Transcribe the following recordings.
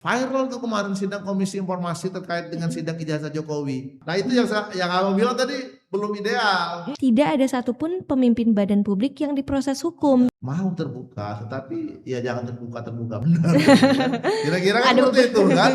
Viral tuh kemarin sidang Komisi Informasi terkait dengan sidang ijazah Jokowi. Nah itu yang Abang bilang tadi belum ideal. Tidak ada satupun pemimpin badan publik yang diproses hukum. Mau terbuka, tetapi ya jangan terbuka benar. Kan? Kira-kira kan seperti itu kan?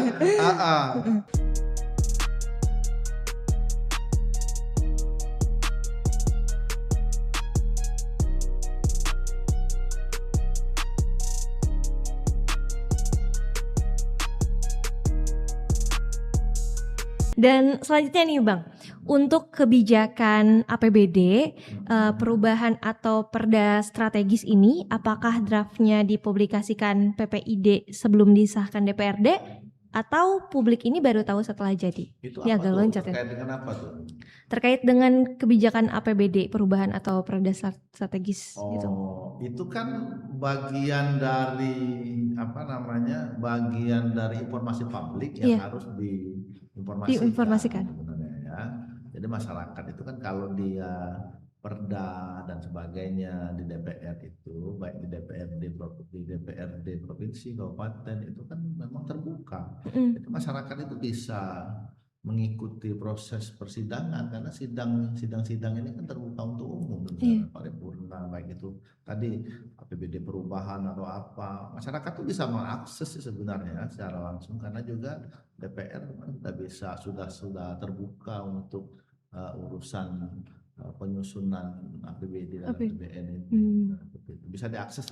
Dan selanjutnya nih Bang, untuk kebijakan APBD, perubahan atau perda strategis ini, apakah draftnya dipublikasikan PPID sebelum disahkan DPRD, atau publik ini baru tahu setelah jadi? Itu ya, agak loncat ya. Terkait dengan apa tuh? Terkait dengan kebijakan APBD, perubahan atau perda strategis. Gitu. Itu kan bagian dari bagian dari informasi publik yang harus diinformasikan sebenarnya ya. Jadi masyarakat itu kan kalau dia perda dan sebagainya di DPR itu, baik di DPRD provinsi, kabupaten, itu kan memang terbuka. Itu masyarakat itu bisa mengikuti proses persidangan karena sidang ini kan terbuka untuk umum, paripurna, baik itu tadi APBD perubahan atau apa, masyarakat tuh bisa mengakses sebenarnya secara langsung karena juga DPR sudah terbuka untuk urusan penyusunan APBD dan APBN ini bisa diakses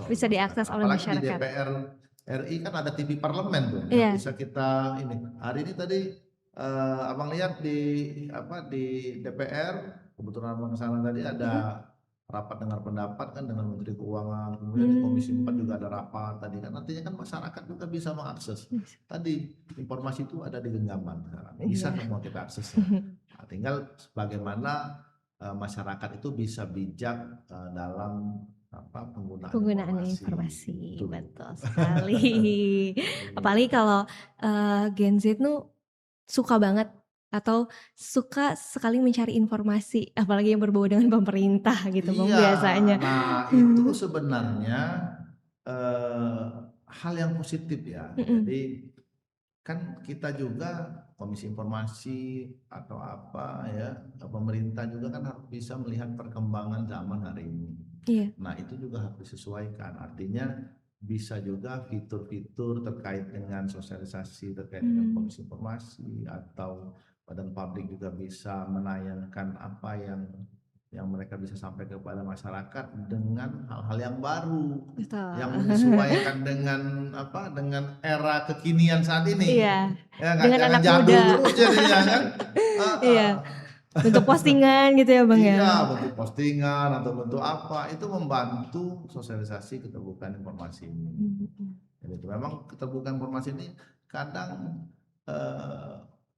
oleh masyarakat. Di DPR RI kan ada TV parlemen tuh, bisa kita hari ini tadi Abang lihat di DPR, kebetulan Abang sana tadi ada rapat dengar pendapat kan dengan Menteri Keuangan, kemudian di Komisi 4 juga ada rapat tadi kan, artinya kan masyarakat juga bisa mengakses. Tadi informasi itu ada di genggaman sekarang, bisa semua kita akses. Nah, tinggal bagaimana masyarakat itu bisa bijak dalam penggunaan informasi. Betul sekali. Apalagi kalau Gen Z tuh suka banget atau suka sekali mencari informasi, apalagi yang berbau dengan pemerintah gitu Bang biasanya. Nah itu sebenarnya hal yang positif ya. Jadi kan kita juga Komisi Informasi atau apa ya, pemerintah juga kan harus bisa melihat perkembangan zaman hari ini. Nah itu juga harus disesuaikan, artinya bisa juga fitur-fitur terkait dengan sosialisasi terkait dengan Komisi Informasi atau badan publik juga bisa menayangkan apa yang mereka bisa sampaikan kepada masyarakat dengan hal-hal yang baru. Yang menyesuaikan dengan era kekinian saat ini. Dengan anak muda terus jadinya kan. Bentuk postingan gitu ya Bang ya. Iya, bentuk postingan atau bentuk apa, itu membantu sosialisasi keterbukaan informasi ini. Jadi memang keterbukaan informasi ini kadang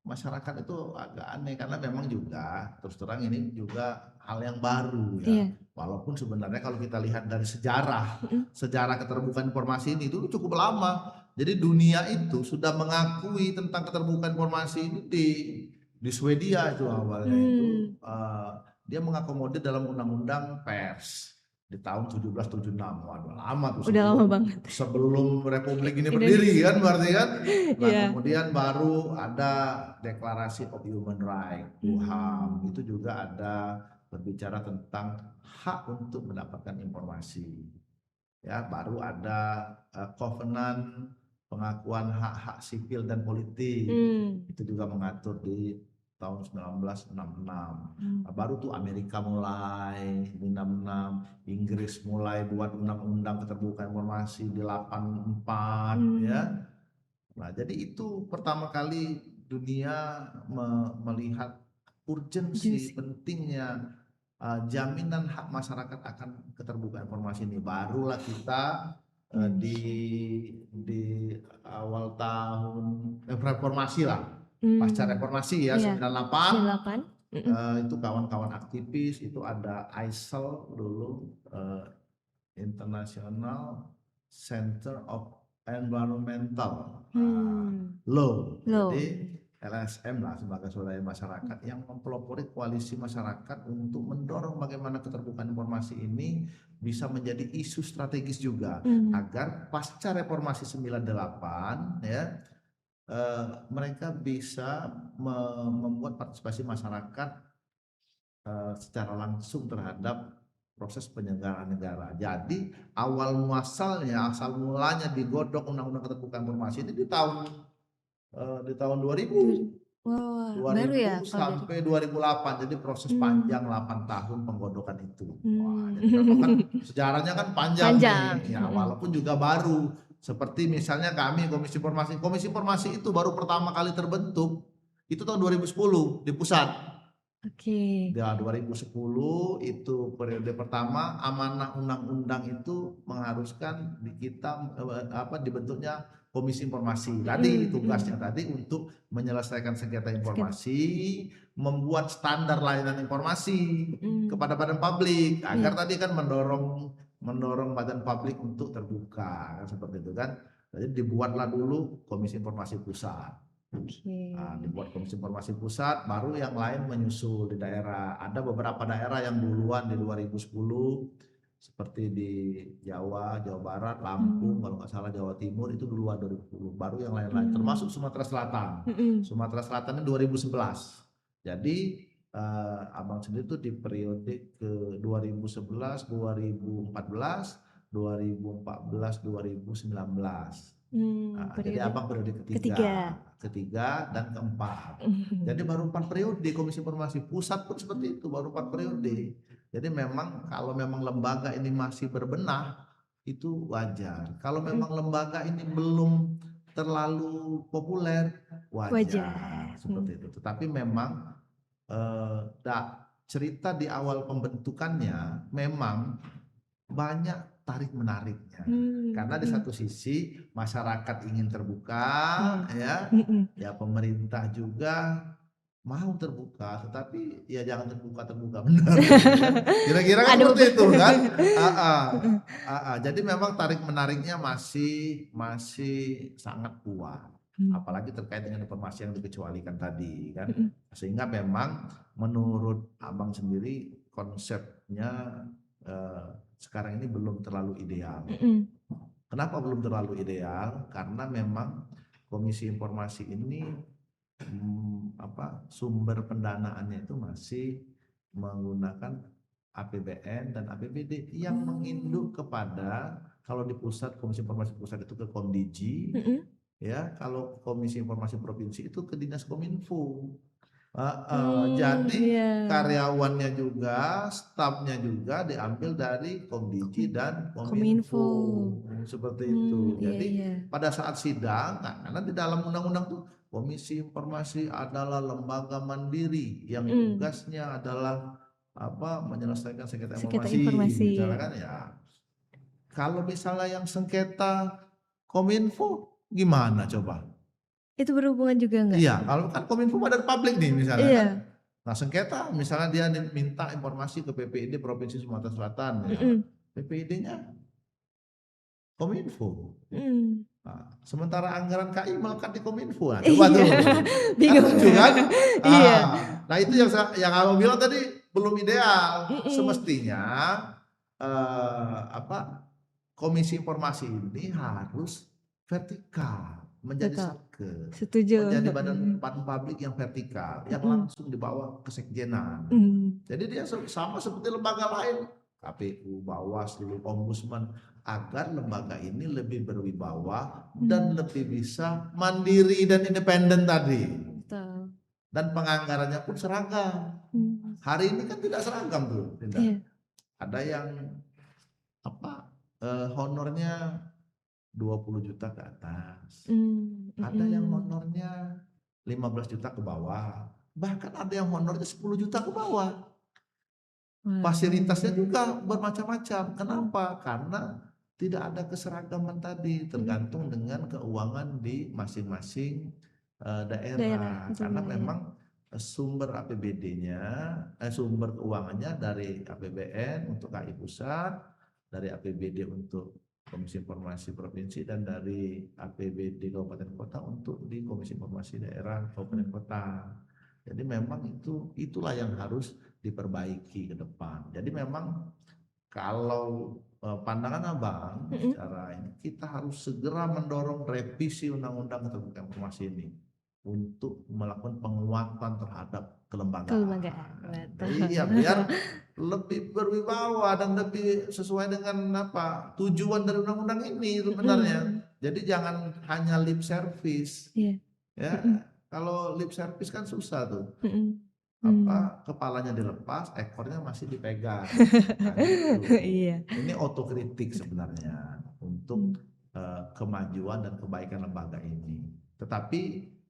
masyarakat itu agak aneh karena memang juga terus terang ini juga hal yang baru ya. Walaupun sebenarnya kalau kita lihat dari sejarah keterbukaan informasi ini itu cukup lama. Jadi dunia itu sudah mengakui tentang keterbukaan informasi ini di Swedia itu awalnya itu dia mengakomodir dalam undang-undang pers di tahun 1776. Waduh lama tuh. Udah lama banget. Sebelum Republik ini berdiri kan berarti kan. Nah kemudian baru ada Declaration of Human Rights, UHAM, itu juga ada berbicara tentang hak untuk mendapatkan informasi. Ya, baru ada Covenant pengakuan hak-hak sipil dan politik. Itu juga mengatur di tahun 1966. Baru tuh Amerika mulai di 66, Inggris mulai buat undang-undang keterbukaan informasi di 84 ya. Nah, jadi itu pertama kali dunia melihat urgensi pentingnya jaminan hak masyarakat akan keterbukaan informasi ini. Barulah kita di awal tahun reformasi lah. Pasca reformasi ya 98 itu kawan-kawan aktivis itu ada ISEL dulu, International Center of Environmental Law. Jadi LSM lah sebagai swadaya masyarakat yang mempelopori koalisi masyarakat untuk mendorong bagaimana keterbukaan informasi ini bisa menjadi isu strategis juga agar pasca reformasi 98 ya mereka bisa membuat partisipasi masyarakat secara langsung terhadap proses penyelenggaraan negara. Jadi awal muasalnya, asal mulanya digodok Undang-Undang Keterbukaan Informasi ini di tahun 2000. Wah, baru ya 2000 kalau dari. sampai 2008, jadi proses panjang 8 tahun penggodokan itu. Wah, Hmm. jadi memang kan sejarahnya kan panjang Panjang. nih, ya walaupun juga baru. Seperti misalnya kami Komisi Informasi itu baru pertama kali terbentuk itu tahun 2010 di pusat. Oke. Ya 2010 itu periode pertama amanah undang-undang itu mengharuskan dibentuknya Komisi Informasi. Tadi tugasnya tadi untuk menyelesaikan sengketa informasi, membuat standar layanan informasi kepada badan publik agar tadi kan mendorong badan publik untuk terbuka kan, seperti itu kan. Jadi dibuatlah dulu Komisi Informasi Pusat. Nah, dibuat Komisi Informasi Pusat, baru yang lain menyusul di daerah. Ada beberapa daerah yang duluan di 2010, seperti di Jawa, Jawa Barat, Lampung, kalau nggak salah Jawa Timur itu duluan 2010. Baru yang lain-lain, termasuk Sumatera Selatan. Sumatera Selatan ini 2011. Jadi Abang sendiri itu di periode ke 2011, 2014, 2014, 2019. Jadi Abang periode ketiga dan keempat. Jadi baru 4 periode Komisi Informasi Pusat pun seperti itu, baru 4 periode. Jadi memang kalau memang lembaga ini masih berbenah itu wajar. Kalau memang lembaga ini belum terlalu populer wajar. Seperti itu. Tetapi memang cerita di awal pembentukannya memang banyak tarik menariknya. Karena di satu sisi masyarakat ingin terbuka, ya pemerintah juga mau terbuka, tetapi ya jangan terbuka benar. Kira-kira kan seperti itu kan. Jadi memang tarik menariknya masih sangat kuat. Apalagi terkait dengan informasi yang dikecualikan tadi kan. Sehingga memang menurut Abang sendiri konsepnya sekarang ini belum terlalu ideal. Kenapa belum terlalu ideal? Karena memang Komisi Informasi ini sumber pendanaannya itu masih menggunakan APBN dan APBD yang menginduk kepada, kalau di pusat Komisi Informasi Pusat itu ke Komdiji, ya kalau Komisi Informasi Provinsi itu ke Dinas Kominfo. Jadi karyawannya juga, stafnya juga diambil dari Komdiji dan Kominfo. Seperti itu. Jadi pada saat sidang, karena di dalam undang-undang tuh Komisi Informasi adalah lembaga mandiri yang tugasnya adalah menyelesaikan sengketa informasi. Misalnya kan ya. Kalau misalnya yang sengketa Kominfo gimana coba? Itu berhubungan juga enggak? Iya, kalau kan Kominfo badan publik nih misalnya kan. Nah sengketa misalnya dia minta informasi ke PPID Provinsi Sumatera Selatan, ya. PPID-nya Kominfo. Nah, sementara anggaran KI melekat di Kominfo. Nah, coba tuh. Bingung kan? Nah itu yang Abang bilang tadi belum ideal. Semestinya Komisi Informasi ini harus vertikal, menjadi satgas, menjadi badan publik yang vertikal, yang langsung di bawah kesekjenan. Jadi dia sama seperti lembaga lain, KPU, Bawaslu, Ombudsman, agar lembaga ini lebih berwibawa dan lebih bisa mandiri dan independen tadi. Dan penganggarannya pun seragam. Hari ini kan tidak seragam tuh, ada yang honornya 20 juta ke atas. Ada yang honornya 15 juta ke bawah. Bahkan ada yang honornya 10 juta ke bawah. Fasilitasnya juga bermacam-macam. Kenapa? Karena tidak ada keseragaman tadi, tergantung dengan keuangan di masing-masing daerah. Karena memang sumber APBD-nya, sumber keuangannya dari APBN untuk KI pusat, dari APBD untuk Komisi Informasi Provinsi, dan dari APBD Kabupaten Kota untuk di Komisi Informasi Daerah Kabupaten Kota. Jadi memang itulah yang harus diperbaiki ke depan. Jadi memang kalau pandangan Abang Mm-mm. secara ini kita harus segera mendorong revisi undang-undang terbuka informasi ini untuk melakukan penguatan terhadap kelembagaan. Kelembagaan, betul. Iya, biar lebih berwibawa dan lebih sesuai dengan apa tujuan dari undang-undang ini sebenarnya. Mm-mm. Jadi jangan hanya lip service, Iya. ya. Mm-mm. Kalau lip service kan susah tuh. Mm-mm. Apa kepalanya dilepas, ekornya masih dipegang. Nah, gitu. Iya. Ini otokritik sebenarnya untuk kemajuan dan kebaikan lembaga ini. Tetapi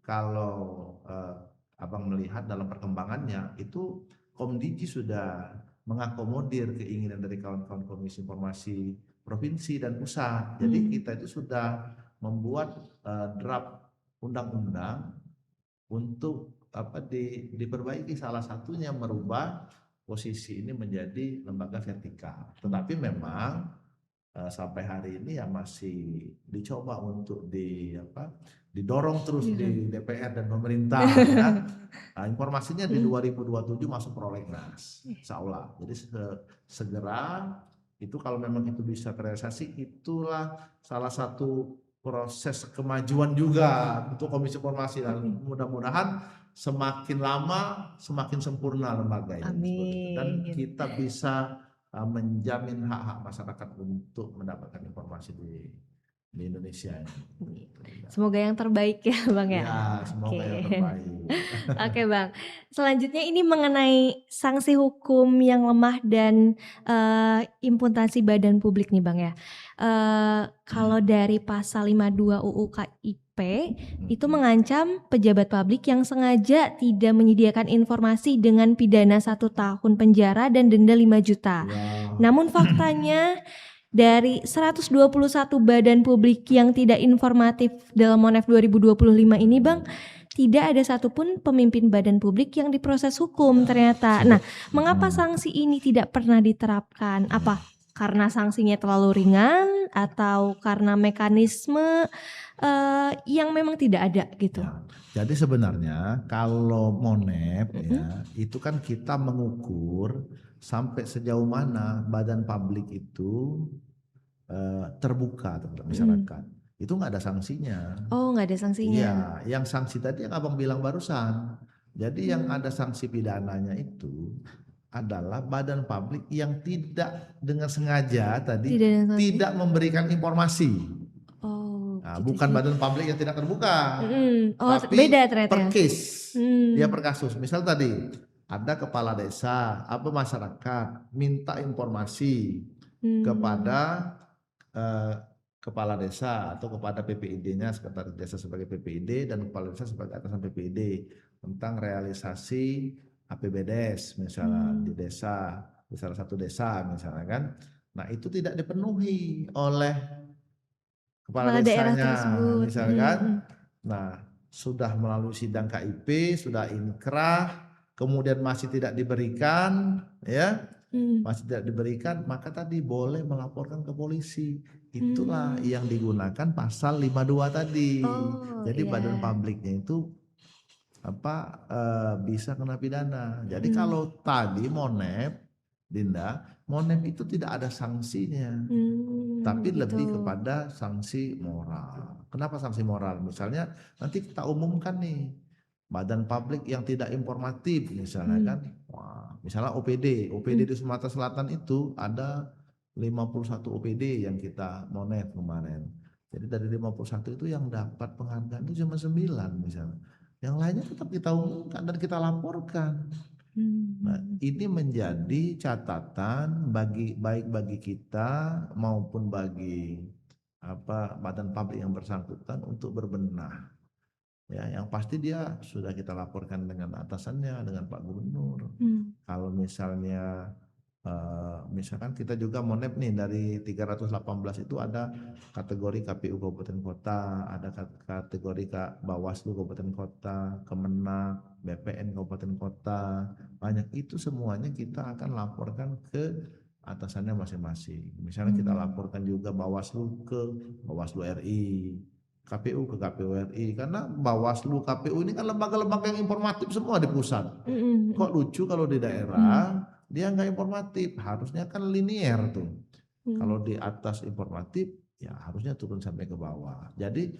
kalau Abang melihat dalam perkembangannya itu Komdiji sudah mengakomodir keinginan dari kawan-kawan Komisi Informasi Provinsi dan Pusat. Jadi kita itu sudah membuat draft undang-undang untuk diperbaiki, salah satunya merubah posisi ini menjadi lembaga vertikal. Tetapi memang sampai hari ini ya masih dicoba untuk didorong terus di DPR dan pemerintah ya. Nah, informasinya di 2027 masuk prolegnas, insya Allah. Jadi segera itu kalau memang itu bisa terrealisasi, itulah salah satu proses kemajuan juga untuk Komisi Informasi dan mudah-mudahan semakin lama semakin sempurna lembaga ini. Amin. Dan kita bisa menjamin hak-hak masyarakat untuk mendapatkan informasi di Indonesia ini. Semoga yang terbaik ya Bang ya. Ya, semoga yang terbaik. Oke Bang, selanjutnya ini mengenai sanksi hukum yang lemah dan imputasi badan publik nih Bang ya. Kalau dari pasal 52 UU KIP itu mengancam pejabat publik yang sengaja tidak menyediakan informasi dengan pidana 1 tahun penjara dan denda 5 juta. Ya. Namun faktanya dari 121 badan publik yang tidak informatif dalam Monef 2025 ini Bang, tidak ada satupun pemimpin badan publik yang diproses hukum ternyata. Nah, mengapa sanksi ini tidak pernah diterapkan? Apa karena sanksinya terlalu ringan atau karena mekanisme yang memang tidak ada gitu? Ya, jadi sebenarnya kalau Monef ya, itu kan kita mengukur sampai sejauh mana badan publik itu terbuka terhadap masyarakat. Itu nggak ada sanksinya. Oh, nggak ada sanksinya. Iya, yang sanksi tadi yang Abang bilang barusan. Jadi yang ada sanksi pidananya itu adalah badan publik yang tidak dengan sengaja tadi tidak memberikan informasi. Oh, Nah, gitu bukan sih. badan publik yang tidak terbuka. Oh, tapi beda ternyata. Per case. Dia per kasus. Misal tadi ada kepala desa, apa masyarakat minta informasi kepada kepala desa atau kepada PPID-nya, sekretaris desa sebagai PPID dan kepala desa sebagai atasan PPID tentang realisasi APBDes misalnya di desa, di salah satu desa misalnya kan. Nah, itu tidak dipenuhi oleh kepala desanya misalnya kan. Nah, sudah melalui sidang KIP, sudah inkrah, kemudian masih tidak diberikan ya. Masih tidak diberikan, maka tadi boleh melaporkan ke polisi. Itulah yang digunakan pasal 52 tadi. Jadi badan publiknya itu bisa kena pidana. Jadi kalau tadi Monef, Dinda, Monef itu tidak ada sanksinya. Tapi lebih kepada sanksi moral. Kenapa sanksi moral? Misalnya nanti kita umumkan nih badan publik yang tidak informatif misalnya kan. Wah, misalnya OPD di Sumatera Selatan itu ada 51 OPD yang kita Monef kemarin. Jadi dari 51 itu yang dapat penghargaan itu cuma 9 misalnya. Yang lainnya tetap kita umumkan dan kita laporkan. Nah, ini menjadi catatan baik bagi kita maupun bagi badan publik yang bersangkutan untuk berbenah. Ya, yang pasti dia sudah kita laporkan dengan atasannya, dengan Pak Gubernur. Kalau misalnya misalkan kita juga Monef nih dari 318 itu ada kategori KPU Kabupaten Kota, ada kategori Bawaslu Kabupaten Kota, Kemenak, BPN Kabupaten Kota, banyak itu semuanya kita akan laporkan ke atasannya masing-masing. Misalnya kita laporkan juga Bawaslu ke Bawaslu RI, KPU ke KPU RI, karena Bawaslu KPU ini kan lembaga-lembaga yang informatif semua di pusat. Kok lucu kalau di daerah dia nggak informatif, harusnya kan linier tuh. Kalau di atas informatif, ya harusnya turun sampai ke bawah. Jadi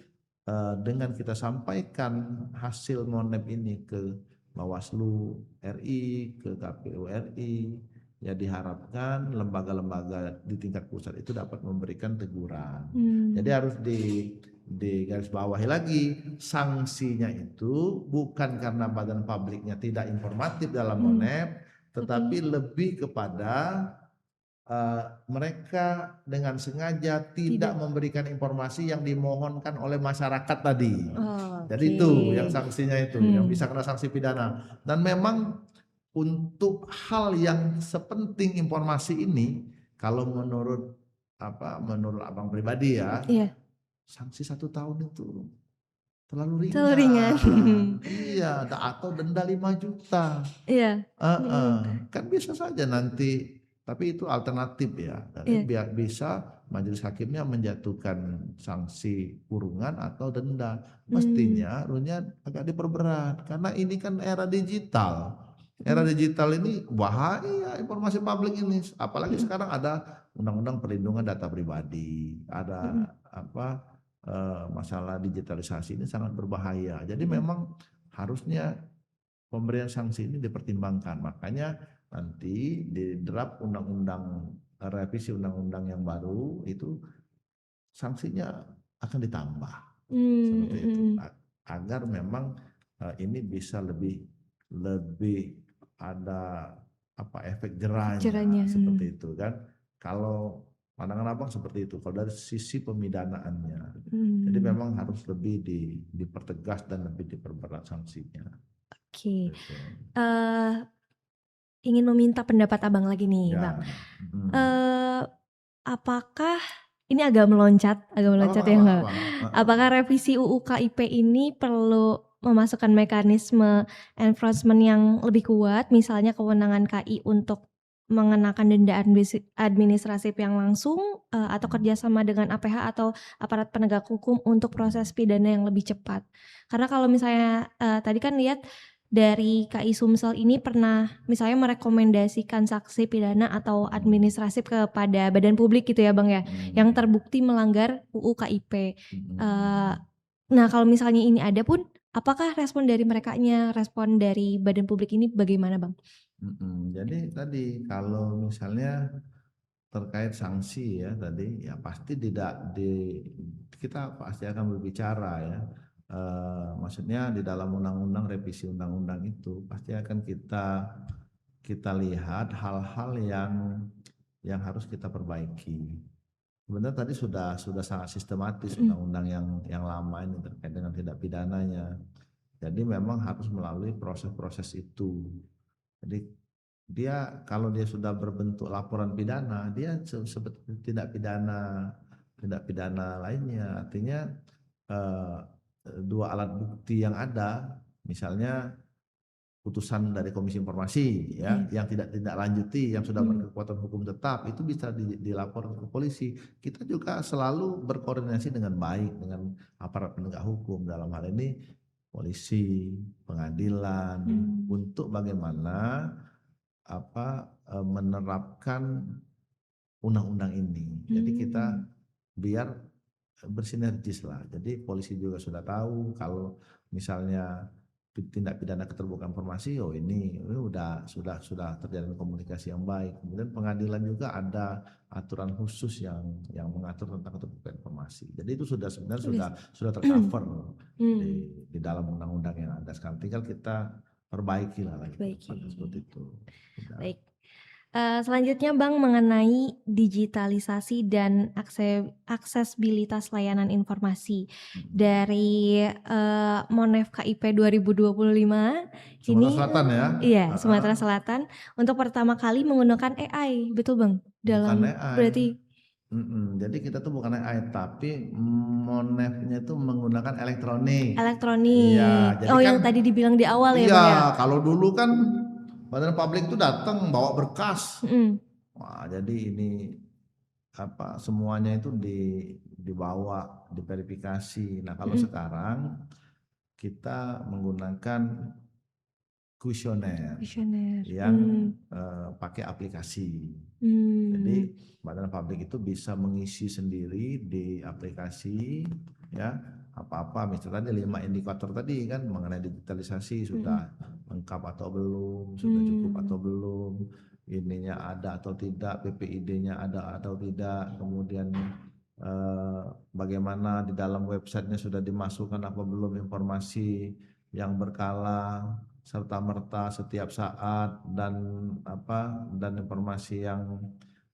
dengan kita sampaikan hasil Monep ini ke Bawaslu RI, ke KPU RI, ya diharapkan lembaga-lembaga di tingkat pusat itu dapat memberikan teguran. Jadi harus di garis bawahi lagi, sanksinya itu bukan karena badan publiknya tidak informatif dalam Monep, tetapi lebih kepada mereka dengan sengaja tidak memberikan informasi yang dimohonkan oleh masyarakat tadi. Jadi itu yang sanksinya itu, yang bisa kena sanksi pidana. Dan memang untuk hal yang sepenting informasi ini, kalau menurut abang pribadi ya, sanksi 1 tahun itu terlalu ringan. Iya, atau denda 5 juta. Iya. Kan bisa saja nanti, tapi itu alternatif ya. Biar bisa majelis hakimnya menjatuhkan sanksi kurungan atau denda. Mestinya harusnya agak diperberat karena ini kan era digital. Era digital ini bahaya informasi publik ini. Apalagi sekarang ada undang-undang perlindungan data pribadi, ada masalah digitalisasi ini sangat berbahaya. Jadi memang harusnya pemberian sanksi ini dipertimbangkan. Makanya nanti di draft revisi undang-undang yang baru itu sanksinya akan ditambah seperti itu agar memang ini bisa lebih ada efek jerahnya seperti itu kan. Kalau pandangan abang seperti itu kalau dari sisi pemidanaannya. Jadi memang harus lebih dipertegas dan lebih diperberat sanksinya. Oke. Ingin meminta pendapat abang lagi nih, Bang. Apakah ini agak meloncat ya Bang? Apakah revisi UU KIP ini perlu memasukkan mekanisme enforcement yang lebih kuat, misalnya kewenangan KI untuk mengenakan denda administratif yang langsung atau kerjasama dengan APH atau aparat penegak hukum untuk proses pidana yang lebih cepat? Karena kalau misalnya tadi kan lihat dari KI Sumsel ini pernah misalnya merekomendasikan sanksi pidana atau administratif kepada badan publik gitu ya Bang ya, yang terbukti melanggar UU KIP. Nah kalau misalnya ini ada pun, apakah respon dari respon dari badan publik ini bagaimana Bang? Jadi tadi kalau misalnya terkait sanksi ya tadi ya pasti kita pasti akan berbicara ya. Maksudnya di dalam undang-undang revisi undang-undang itu pasti akan kita lihat hal-hal yang harus kita perbaiki. Sebenarnya tadi sudah sangat sistematis undang-undang yang lama ini terkait dengan tindak pidananya. Jadi memang harus melalui proses-proses itu. Jadi kalau dia sudah berbentuk laporan pidana, dia seperti tindak pidana lainnya. Artinya dua alat bukti yang ada, misalnya putusan dari Komisi Informasi ya, yang tidak lanjuti, yang sudah berkekuatan hukum tetap, itu bisa dilaporkan ke polisi. Kita juga selalu berkoordinasi dengan baik dengan aparat penegak hukum, dalam hal ini polisi, pengadilan, untuk bagaimana menerapkan undang-undang ini. Jadi kita biar bersinergis lah. Jadi polisi juga sudah tahu kalau misalnya tindak pidana keterbukaan informasi, ini sudah terjadi komunikasi yang baik. Kemudian pengadilan juga ada aturan khusus yang mengatur tentang keterbukaan informasi. Jadi itu sebenarnya sudah tercover di dalam undang-undang yang ada. Sekarang tinggal kita perbaiki lah lagi seperti itu. Baik. Selanjutnya Bang mengenai digitalisasi dan aksesibilitas layanan informasi dari Monef KIP 2025 Sumatera Selatan ya? Iya, Sumatera Selatan untuk pertama kali menggunakan AI, betul Bang? Bukan AI. Berarti jadi kita tuh bukan AI, tapi Monefnya itu menggunakan elektronik. Iya, jadi yang tadi dibilang di awal ya Bang ya? Iya, kalau dulu kan badan publik itu datang bawa berkas. Wah, jadi ini semuanya itu dibawa, diverifikasi. Nah, kalau sekarang kita menggunakan kuesioner Kuesioner. yang pakai aplikasi. Jadi Badan Publik itu bisa mengisi sendiri di aplikasi ya apa-apa, misalnya 5 indikator tadi kan mengenai digitalisasi sudah lengkap atau belum, sudah cukup atau belum, ininya ada atau tidak, PPID-nya ada atau tidak, kemudian bagaimana di dalam websitenya sudah dimasukkan apa belum informasi yang berkala serta merta setiap saat dan informasi yang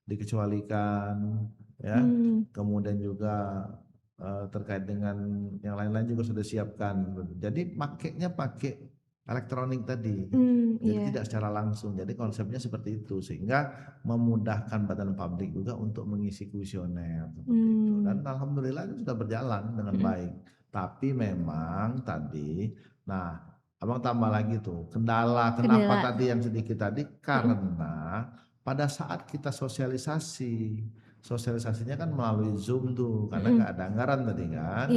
dikecualikan ya. Kemudian juga terkait dengan yang lain-lain juga sudah siapkan. Jadi pakainya pakai elektronik tadi. Jadi tidak secara langsung. Jadi konsepnya seperti itu sehingga memudahkan Badan Publik juga untuk mengisi kuesioner seperti itu. Dan alhamdulillah itu sudah berjalan dengan baik. Tapi memang tadi, nah abang tambah lagi tuh kendala. Kenapa tadi yang sedikit tadi? Karena pada saat kita sosialisasinya kan melalui Zoom tuh, karena nggak ada anggaran tadi kan.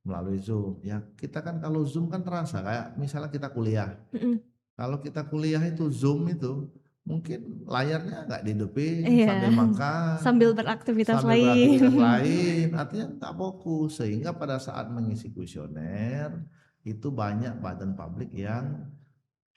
Melalui Zoom. Ya kita kan kalau Zoom kan terasa kayak misalnya kita kuliah. Kalau kita kuliah itu Zoom itu mungkin layarnya nggak dihidupin sambil makan, sambil beraktivitas lain, artinya nggak fokus sehingga pada saat mengisi kuesioner itu banyak Badan Publik yang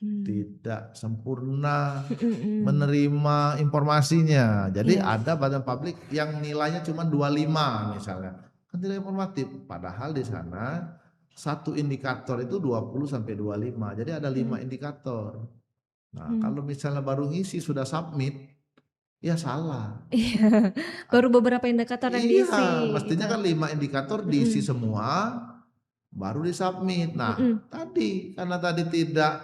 tidak sempurna menerima informasinya. Jadi ada Badan Publik yang nilainya cuma 25 misalnya. Kan tidak informatif, padahal di sana satu indikator itu 20 sampai 25. Jadi ada 5 indikator. Nah, kalau misalnya baru ngisi sudah submit, ya salah. Baru beberapa indikator yang diisi. Mestinya kan 5 indikator diisi semua, baru disubmit. Nah, tadi karena tadi tidak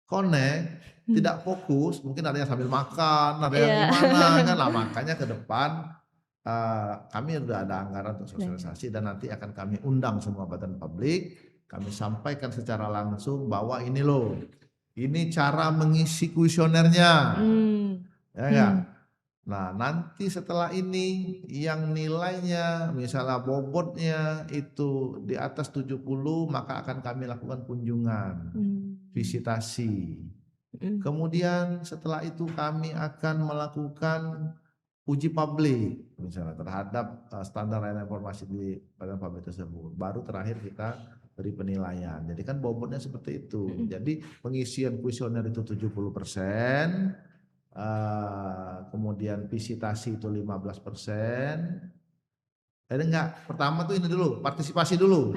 connect, tidak fokus, mungkin ada yang sambil makan, ada yang gimana kan. Nah, makanya ke depan kami sudah ada anggaran untuk sosialisasi dan nanti akan kami undang semua Badan Publik, kami sampaikan secara langsung bahwa ini loh, ini cara mengisi kuesionernya, ya enggak? Nah nanti setelah ini yang nilainya misalnya bobotnya itu di atas 70 maka akan kami lakukan kunjungan, visitasi. Kemudian setelah itu kami akan melakukan uji publik misalnya terhadap standar layanan informasi di Badan Publik tersebut. Baru terakhir kita beri penilaian. Jadi kan bobotnya seperti itu. Jadi pengisian kuesioner itu 70%, kemudian visitasi itu 15%. Enggak, pertama tuh ini dulu, partisipasi dulu.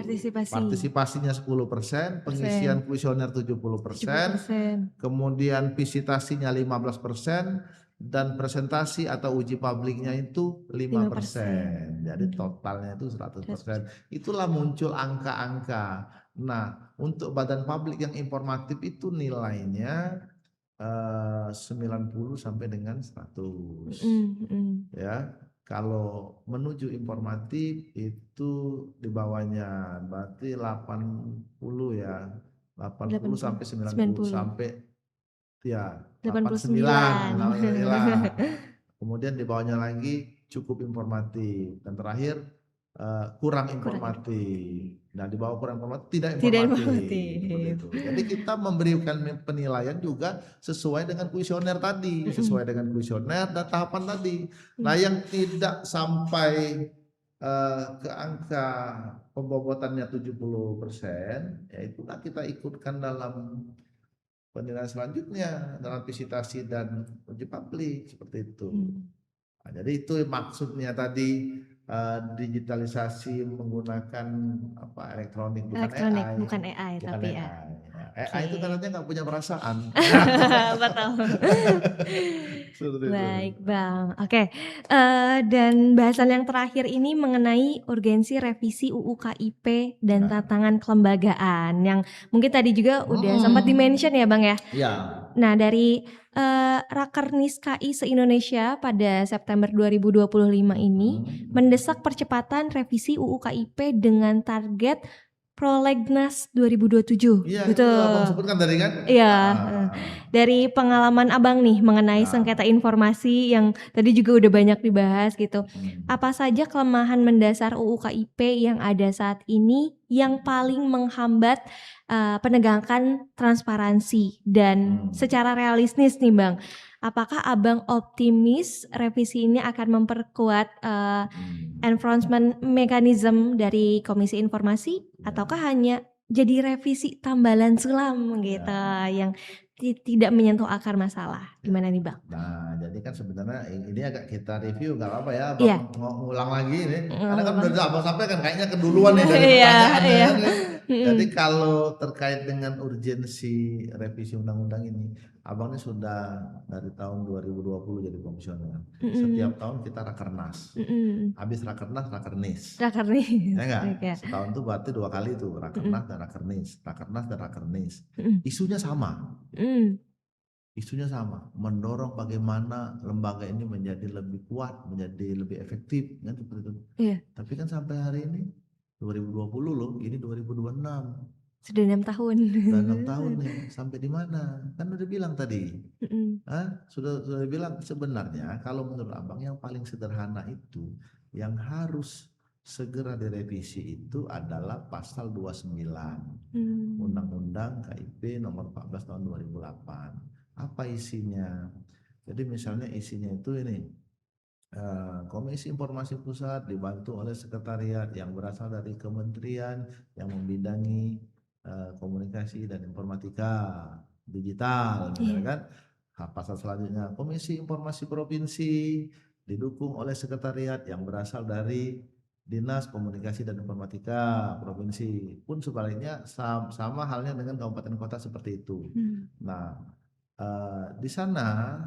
Partisipasinya 10%, pengisian kuesioner 70%, kemudian visitasinya 15%, dan presentasi atau uji publiknya itu 5%. Jadi totalnya itu 100%. Itulah muncul angka-angka. Nah, untuk Badan Publik yang informatif itu nilainya 90 sampai dengan 100. Ya. Kalau menuju informatif itu di bawahnya berarti 80 ya. 80 sampai 90 sampai ya 89. Kemudian di bawahnya lagi cukup informatif dan terakhir kurang informatif. Nah di bawah kurang informatif tidak informatif. Jadi kita memberikan penilaian juga sesuai dengan kuesioner tadi, sesuai dengan kuesioner dan tahapan tadi. Nah yang tidak sampai ke angka pembobotannya 70%, ya itulah kita ikutkan dalam penilaian selanjutnya dalam visitasi dan uji publik seperti itu. Nah, jadi itu maksudnya tadi digitalisasi menggunakan elektronik bukan AI. AI itu katanya nggak punya perasaan. Betul. Baik Bang, oke. Dan bahasan yang terakhir ini mengenai urgensi revisi UU KIP dan tantangan kelembagaan yang mungkin tadi juga udah sempat di-mention ya Bang ya. Iya. Nah dari Rakernis KI se-Indonesia pada September 2025 ini mendesak percepatan revisi UU KIP dengan target Prolegnas 2027, Iya itu abang betul. sebutkan tadi kan. Iya, dari pengalaman Abang nih mengenai Ya. sengketa informasi yang tadi juga udah banyak dibahas gitu. Hmm. Apa saja kelemahan mendasar UU KIP yang ada saat ini yang paling menghambat penegakan transparansi dan secara realistis nih Bang, apakah Abang optimis revisi ini akan memperkuat enforcement mechanism dari Komisi Informasi ataukah hanya jadi revisi tambalan sulam gitu yang tidak menyentuh akar masalah? Gimana nih Bang? Nah, jadi kan sebenarnya ini agak kita review nggak apa-apa ya, Iya. Abang mau ngulang lagi ini. Nggak Karena kan apa-apa. udah Abang sampaikan kayaknya keduluan nih dari Iya, pertanyaannya iya. kan. Jadi kalau terkait dengan urgensi revisi undang-undang ini, Abang ini sudah dari tahun 2020 jadi komisioner. Setiap tahun kita rakernas. Habis rakernas, rakernis. Rakernis. Ya enggak? Oke. Setahun tuh berarti 2 kali tuh, rakernas dan rakernis, rakernas dan rakernis. Isunya sama. Isunya sama, mendorong bagaimana lembaga ini menjadi lebih kuat, menjadi lebih efektif, kan seperti itu. Iya. Tapi kan sampai hari ini 2020 loh, ini 2026. Sudah 6 tahun. Sudah 6 tahun nih, sampai di mana? Kan udah bilang tadi. Sudah bilang sebenarnya kalau menurut Abang yang paling sederhana itu yang harus segera direvisi itu adalah pasal 29 Undang-Undang KIP nomor 14 tahun 2008. Apa isinya? Jadi misalnya isinya itu ini, Komisi Informasi Pusat dibantu oleh sekretariat yang berasal dari kementerian yang membidangi komunikasi dan informatika digital, kan? Pasal selanjutnya Komisi Informasi Provinsi didukung oleh sekretariat yang berasal dari Dinas Komunikasi dan Informatika Provinsi. Pun sebaliknya sama halnya dengan kabupaten kota seperti itu. Nah, di sana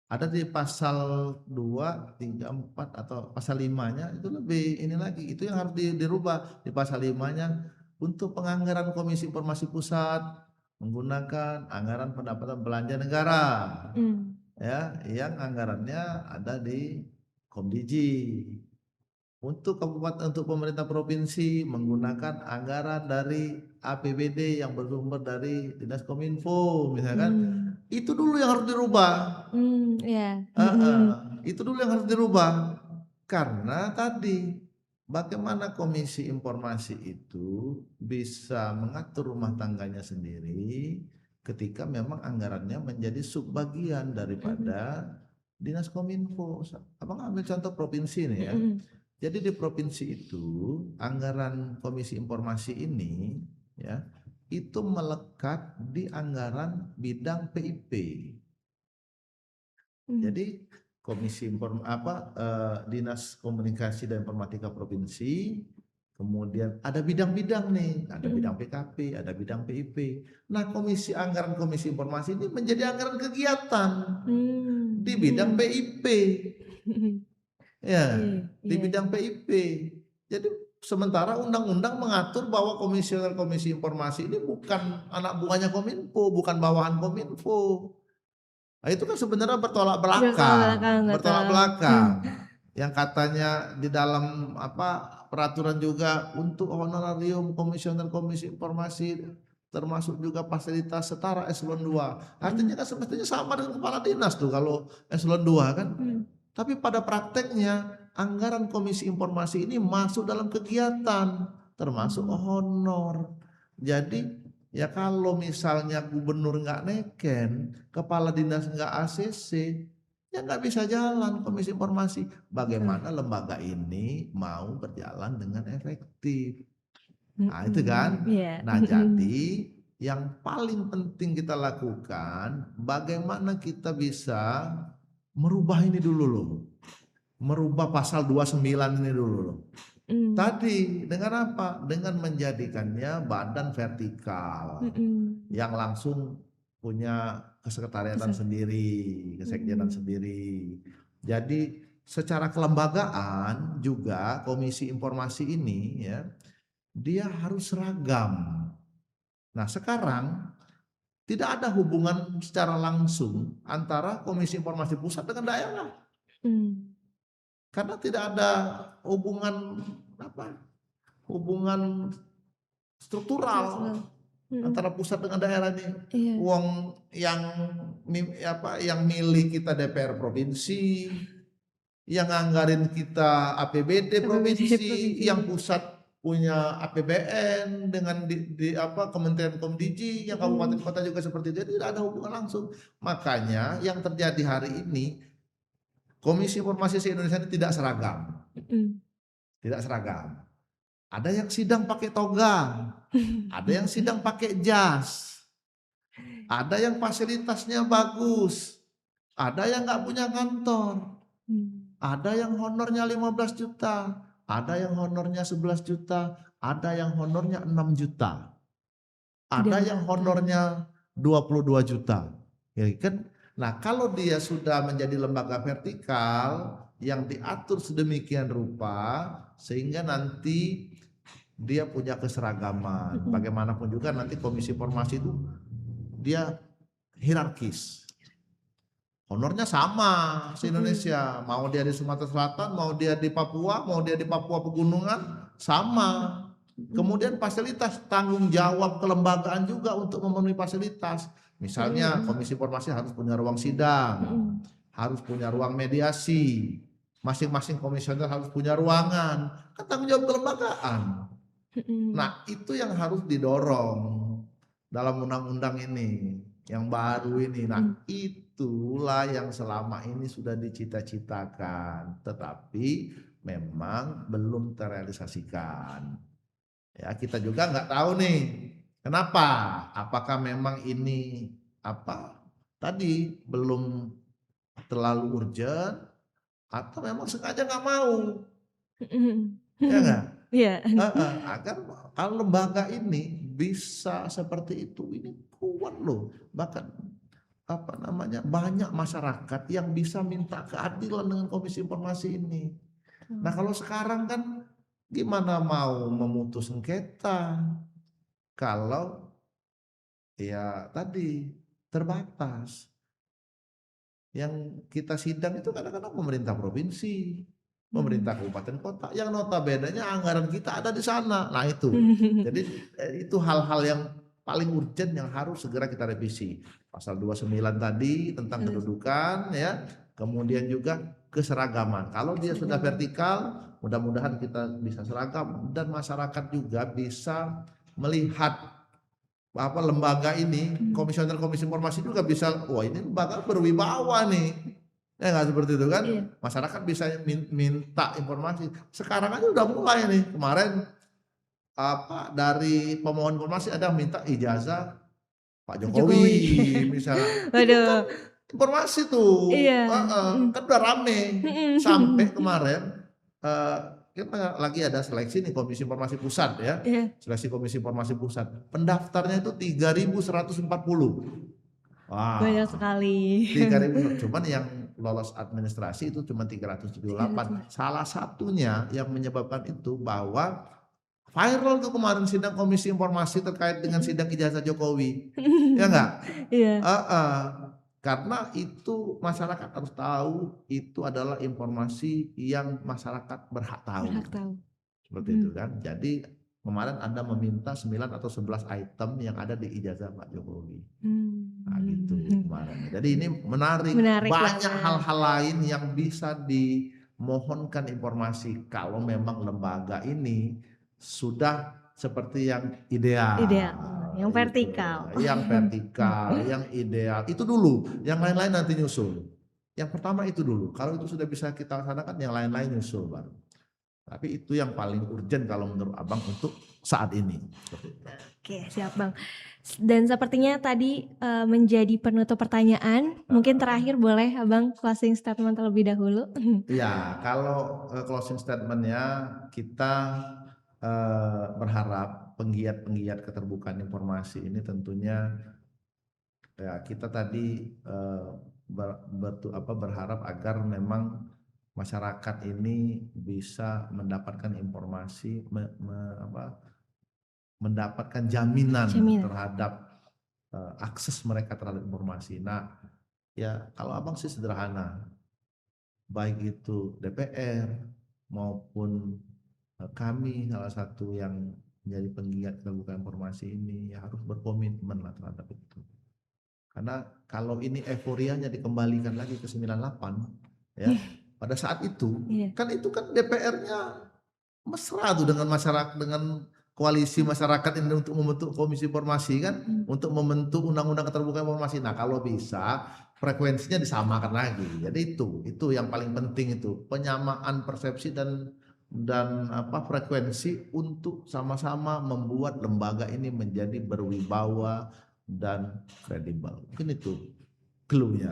ada di pasal 2, 3, 4 atau pasal 5-nya itu lebih ini lagi, itu yang harus dirubah. Di pasal 5-nya untuk penganggaran Komisi Informasi Pusat menggunakan anggaran pendapatan belanja negara. Ya, yang anggarannya ada di Komdiji. Untuk kabupaten, untuk pemerintah provinsi menggunakan anggaran dari APBD yang bersumber dari Dinas Kominfo, misalkan. Itu dulu yang harus dirubah. Itu dulu yang harus dirubah. Karena tadi bagaimana Komisi Informasi itu bisa mengatur rumah tangganya sendiri ketika memang anggarannya menjadi subbagian daripada Dinas Kominfo. Abang ambil contoh provinsi nih ya. Jadi di provinsi itu anggaran Komisi Informasi ini ya itu melekat di anggaran bidang PIP. Jadi Dinas Komunikasi dan Informatika Provinsi, kemudian ada bidang-bidang nih, ada bidang PKP, ada bidang PIP. Nah, anggaran Komisi Informasi ini menjadi anggaran kegiatan di bidang PIP. Ya, di bidang PIP. Jadi sementara undang-undang mengatur bahwa komisioner Komisi Informasi ini bukan anak buahnya Kominfo, bukan bawahan Kominfo. Nah, itu kan sebenarnya bertolak belakang. Yang katanya di dalam peraturan juga untuk honorarium komisioner Komisi Informasi termasuk juga fasilitas setara eselon 2. Artinya kan semestinya sama dengan kepala dinas tuh kalau eselon 2 kan. Tapi pada prakteknya anggaran Komisi Informasi ini masuk dalam kegiatan termasuk honor. Jadi ya kalau misalnya gubernur nggak neken, kepala dinas nggak ACC, ya nggak bisa jalan Komisi Informasi. Bagaimana lembaga ini mau berjalan dengan efektif? Nah itu kan. Nah jadi yang paling penting kita lakukan, bagaimana kita bisa merubah ini dulu loh. Merubah pasal 29 ini dulu loh. Tadi dengan apa? Dengan menjadikannya badan vertikal yang langsung punya kesekretariatan sendiri, kesekjenan sendiri. Jadi secara kelembagaan juga Komisi Informasi ini ya, dia harus seragam. Nah sekarang tidak ada hubungan secara langsung antara Komisi Informasi Pusat dengan daerah. Karena tidak ada hubungan struktural antara pusat dengan daerah nih. Iya. Uang yang milik kita DPR provinsi, yang anggarin kita APBD provinsi, yang pusat punya APBN dengan Kementerian Komdiji, yang kabupaten kota juga seperti itu. Jadi tidak ada hubungan langsung. Makanya yang terjadi hari ini, Komisi Informasi se-Indonesia ini tidak seragam. Tidak seragam. Ada yang sidang pakai toga, ada yang sidang pakai jas, ada yang fasilitasnya bagus, ada yang nggak punya kantor, ada yang honornya 15 juta, ada yang honornya 11 juta, ada yang honornya 6 juta, ada yang honornya 22 juta. Ya kan? Nah, kalau dia sudah menjadi lembaga vertikal yang diatur sedemikian rupa sehingga nanti dia punya keseragaman. Bagaimanapun juga nanti Komisi Informasi itu dia hierarkis. Honornya sama se-Indonesia. Mau dia di Sumatera Selatan, mau dia di Papua, mau dia di Papua Pegunungan, sama. Kemudian fasilitas, tanggung jawab kelembagaan juga untuk memenuhi fasilitas. Misalnya Komisi Informasi harus punya ruang sidang, harus punya ruang mediasi. Masing-masing komisioner harus punya ruangan. Kan tanggung jawab kelembagaan. Nah, itu yang harus didorong dalam undang-undang ini, yang baru ini. Nah, itulah yang selama ini sudah dicita-citakan, tetapi memang belum terrealisasikan. Ya, kita juga nggak tahu nih, kenapa? Apakah memang ini tadi belum terlalu urgent, atau memang sengaja nggak mau? Ya nggak? Iya. Agar kalau lembaga ini bisa seperti itu, ini kuat loh. Bahkan banyak masyarakat yang bisa minta keadilan dengan Komisi Informasi ini. Nah, kalau sekarang kan gimana mau memutus sengketa kalau ya tadi terbatas. Yang kita sidang itu kadang-kadang pemerintah provinsi, pemerintah kabupaten kota, yang notabene-nya anggaran kita ada di sana. Nah itu, jadi itu hal-hal yang paling urgent yang harus segera kita revisi. Pasal 29 tadi tentang kedudukan, ya, kemudian juga keseragaman. Kalau dia sudah vertikal, mudah-mudahan kita bisa seragam dan masyarakat juga bisa melihat lembaga ini, komisioner Komisi Informasi juga bisa, wah ini lembaga berwibawa nih. Ya nggak seperti itu kan? Iya. Masyarakat bisa minta informasi. Sekarang aja udah mulai nih. Kemarin dari pemohon informasi ada yang minta ijazah Pak Jokowi misalnya. Itu kan Waduh. informasi tuh. Iya. Kan udah rame. Sampai kemarin kita lagi ada seleksi nih Komisi Informasi Pusat ya. Seleksi Komisi Informasi Pusat. Pendaftarnya itu 3.140. Wah. Banyak sekali. 3.000, cuman yang lolos administrasi itu cuma 378. Salah satunya yang menyebabkan itu bahwa viral tuh kemarin sidang Komisi Informasi terkait dengan sidang ijazah Jokowi. Ya enggak? Iya. Karena itu masyarakat harus tahu itu adalah informasi yang masyarakat berhak tahu. Seperti itu kan. Jadi kemarin Anda meminta 9 atau 11 item yang ada di ijazah Pak Jokowi. Nah gitu kemarin. Jadi ini menarik banyak hal-hal lain yang bisa dimohonkan informasi kalau memang lembaga ini sudah seperti yang ideal. Yang vertikal. Yang vertikal, yang ideal. Itu dulu, yang lain-lain nanti nyusul. Yang pertama itu dulu. Kalau itu sudah bisa kita laksanakan, yang lain-lain nyusul baru. Tapi itu yang paling urgent kalau menurut Abang untuk saat ini. Oke, siap Bang. Dan sepertinya tadi menjadi penutup pertanyaan. Mungkin terakhir boleh Abang closing statement terlebih dahulu. Ya, kalau closing statementnya kita berharap penggiat-penggiat keterbukaan informasi ini tentunya ya kita tadi berharap agar memang masyarakat ini bisa mendapatkan informasi, mendapatkan jaminan terhadap akses mereka terhadap informasi. Nah, ya kalau Abang sih sederhana, baik itu DPR maupun kami salah satu yang menjadi penggiat terbuka informasi ini ya harus berkomitmen lah terhadap itu. Karena kalau ini euforianya dikembalikan lagi ke 98 ya, pada saat itu Iya. kan itu kan DPR-nya mesra tuh dengan masyarakat, dengan koalisi masyarakat ini untuk membentuk komisi informasi kan, untuk membentuk undang-undang keterbukaan informasi. Nah kalau bisa frekuensinya disamakan lagi. Jadi itu yang paling penting, itu penyamaan persepsi dan frekuensi untuk sama-sama membuat lembaga ini menjadi berwibawa dan kredibel. Mungkin itu clue-nya.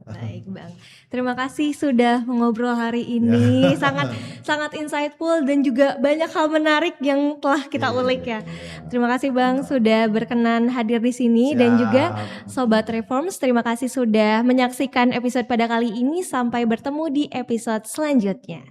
Baik Bang, terima kasih sudah mengobrol hari ini, sangat insightful dan juga banyak hal menarik yang telah kita ulik ya. Terima kasih Bang sudah berkenan hadir di sini. Dan juga Sobat Reforms, terima kasih sudah menyaksikan episode pada kali ini. Sampai bertemu di episode selanjutnya.